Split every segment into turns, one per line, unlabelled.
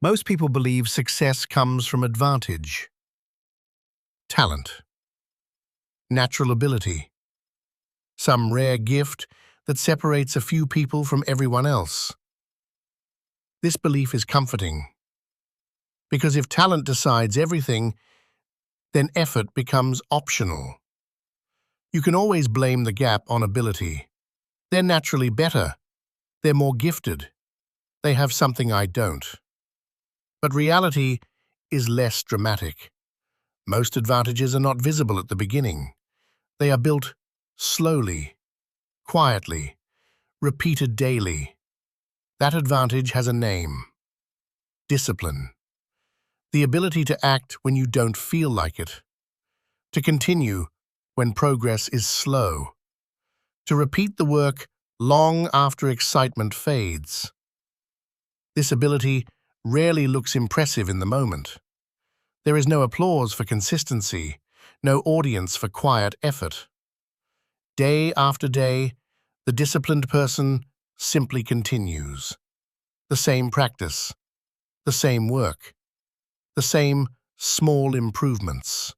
Most people believe success comes from advantage, talent, natural ability, some rare gift that separates a few people from everyone else. This belief is comforting, because if talent decides everything, then effort becomes optional. You can always blame the gap on ability. They're naturally better. They're more gifted. They have something I don't. But reality is less dramatic. Most advantages are not visible at the beginning. They are built slowly, quietly, repeated daily. That advantage has a name: discipline. The ability to act when you don't feel like it, to continue when progress is slow, to repeat the work long after excitement fades. This ability rarely looks impressive in the moment. There is no applause for consistency, no audience for quiet effort. Day after day, the disciplined person simply continues. The same practice, the same work, the same small improvements,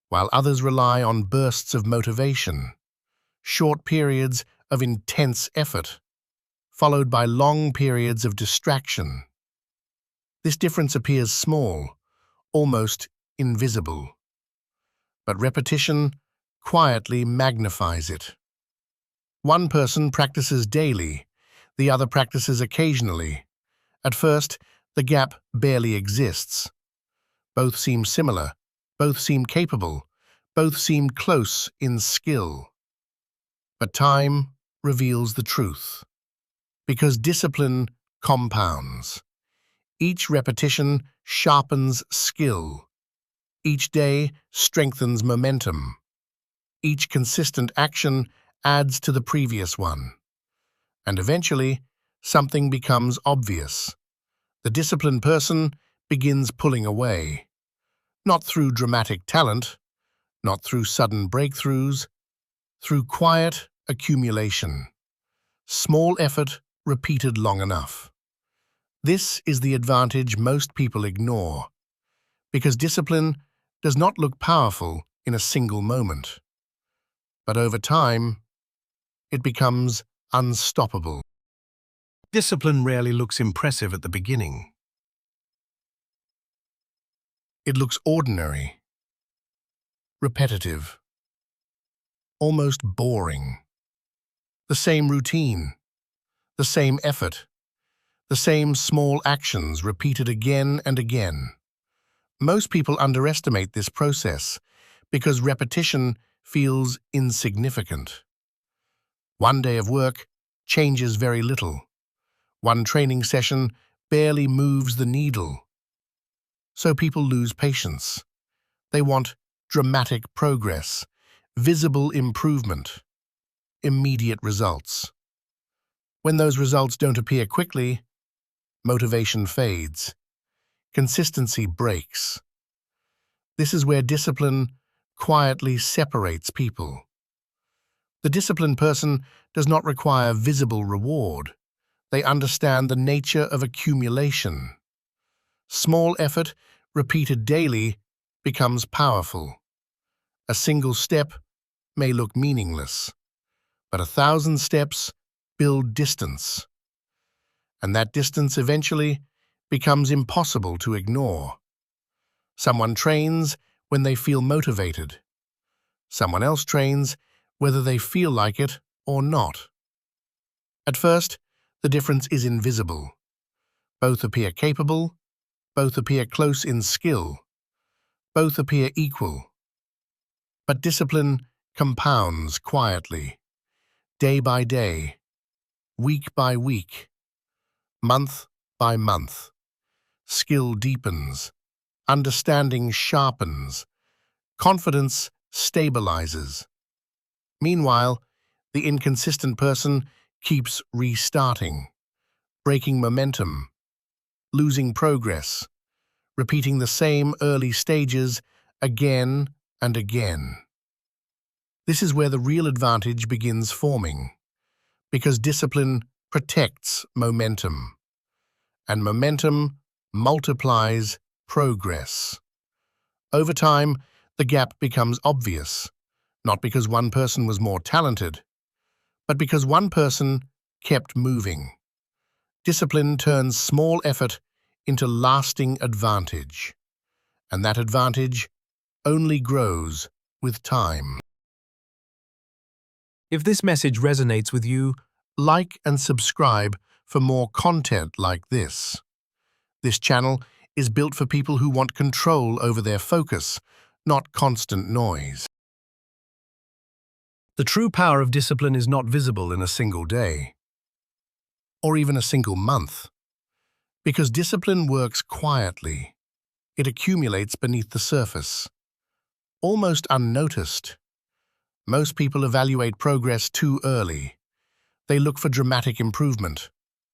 while others rely on bursts of motivation, short periods of intense effort, followed by long periods of distraction. This difference appears small, almost invisible, but repetition quietly magnifies it. One person practices daily, the other practices occasionally. At first, the gap barely exists. Both seem similar, both seem capable, both seem close in skill. But time reveals the truth, because discipline compounds. Each repetition sharpens skill. Each day strengthens momentum. Each consistent action adds to the previous one. And eventually, something becomes obvious. The disciplined person begins pulling away. Not through dramatic talent, not through sudden breakthroughs, through quiet accumulation. Small effort repeated long enough. This is the advantage most people ignore, because discipline does not look powerful in a single moment. But over time, it becomes unstoppable. Discipline rarely looks impressive at the beginning. It looks ordinary, repetitive, almost boring. The same routine, the same effort, the same small actions repeated again and again. Most people underestimate this process because repetition feels insignificant. One day of work changes very little. One training session barely moves the needle. So people lose patience. They want dramatic progress, visible improvement, immediate results. When those results don't appear quickly, motivation fades. Consistency breaks. This is where discipline quietly separates people. The disciplined person does not require visible reward. They understand the nature of accumulation. Small effort, repeated daily, becomes powerful. A single step may look meaningless, but 1,000 steps build distance. And that distance eventually becomes impossible to ignore. Someone trains when they feel motivated. Someone else trains whether they feel like it or not. At first, the difference is invisible. Both appear capable, both appear close in skill, both appear equal. But discipline compounds quietly, day by day, week by week, month by month. Skill deepens, understanding sharpens, confidence stabilizes. Meanwhile, the inconsistent person keeps restarting, breaking momentum, losing progress, repeating the same early stages again and again. This is where the real advantage begins forming, because discipline protects momentum, and momentum multiplies progress. Over time, the gap becomes obvious, not because one person was more talented, but because one person kept moving. Discipline turns small effort into lasting advantage, and that advantage only grows with time.
If this message resonates with you,
Like and subscribe for more content like this. This channel is built for people who want control over their focus, not constant noise. The true power of discipline is not visible in a single day, or even a single month, because discipline works quietly. It accumulates beneath the surface, almost unnoticed. Most people evaluate progress too early. They look for dramatic improvement,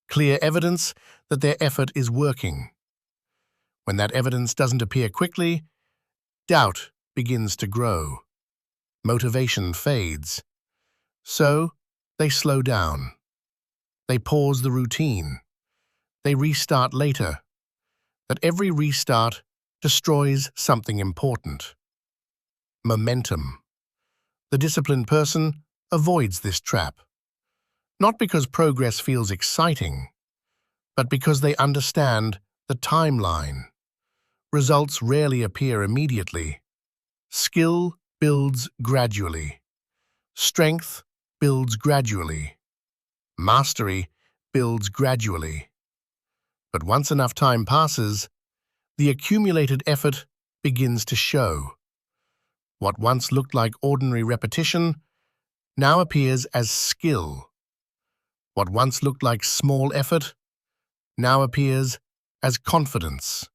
clear evidence that their effort is working. When that evidence doesn't appear quickly, doubt begins to grow. Motivation fades. So, they slow down. They pause the routine. They restart later. But every restart destroys something important. Momentum. The disciplined person avoids this trap. Not because progress feels exciting, but because they understand the timeline. Results rarely appear immediately. Skill builds gradually. Strength builds gradually. Mastery builds gradually. But once enough time passes, the accumulated effort begins to show. What once looked like ordinary repetition now appears as skill. What once looked like small effort now appears as confidence.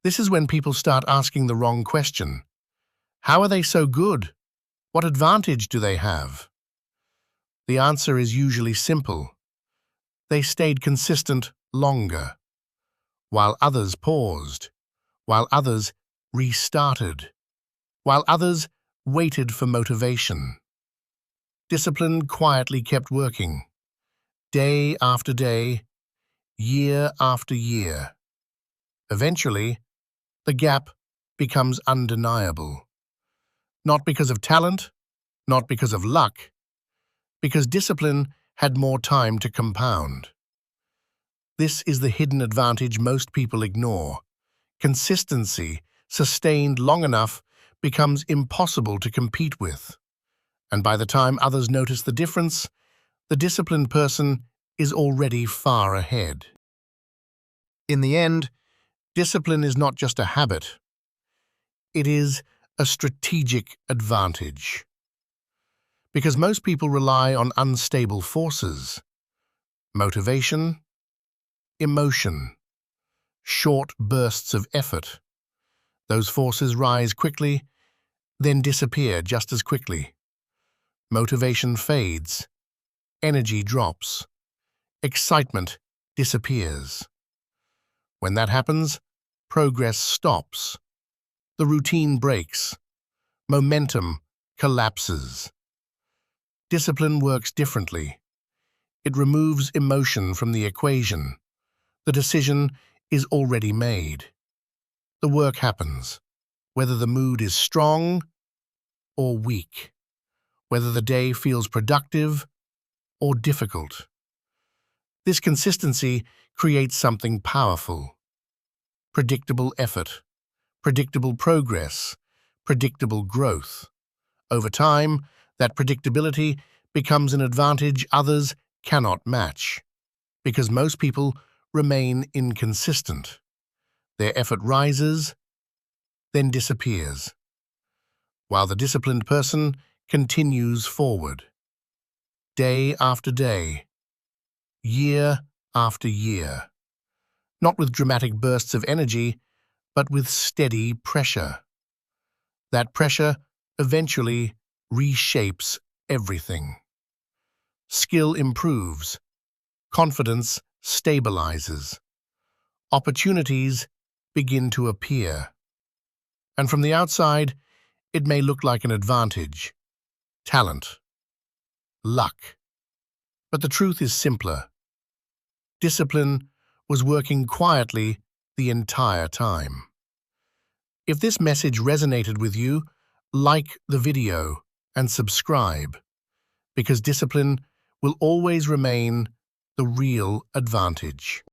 This is when people start asking the wrong question. How are they so good? What advantage do they have? The answer is usually simple. They stayed consistent longer, while others paused, while others restarted, while others waited for motivation. Discipline quietly kept working, day after day, year after year. Eventually, the gap becomes undeniable. Not because of talent, not because of luck, because discipline had more time to compound. This is the hidden advantage most people ignore. Consistency, sustained long enough, becomes impossible to compete with. And by the time others notice the difference, the disciplined person is already far ahead. In the end, discipline is not just a habit. It is a strategic advantage. Because most people rely on unstable forces: motivation, emotion, short bursts of effort. Those forces rise quickly, then disappear just as quickly. Motivation fades, energy drops, excitement disappears. When that happens, progress stops. The routine breaks. Momentum collapses. Discipline works differently. It removes emotion from the equation. The decision is already made. The work happens, whether the mood is strong or weak, whether the day feels productive or difficult. This consistency creates something powerful: predictable effort, predictable progress, predictable growth. Over time, that predictability becomes an advantage others cannot match, because most people remain inconsistent. Their effort rises, then disappears, while the disciplined person continues forward, day after day, year after year, not with dramatic bursts of energy, but with steady pressure. That pressure eventually reshapes everything. Skill improves, confidence stabilizes, opportunities begin to appear. And from the outside, it may look like an advantage, talent, luck. But the truth is simpler. Discipline was working quietly the entire time. If this message resonated with you, like the video and subscribe, because discipline will always remain the real advantage.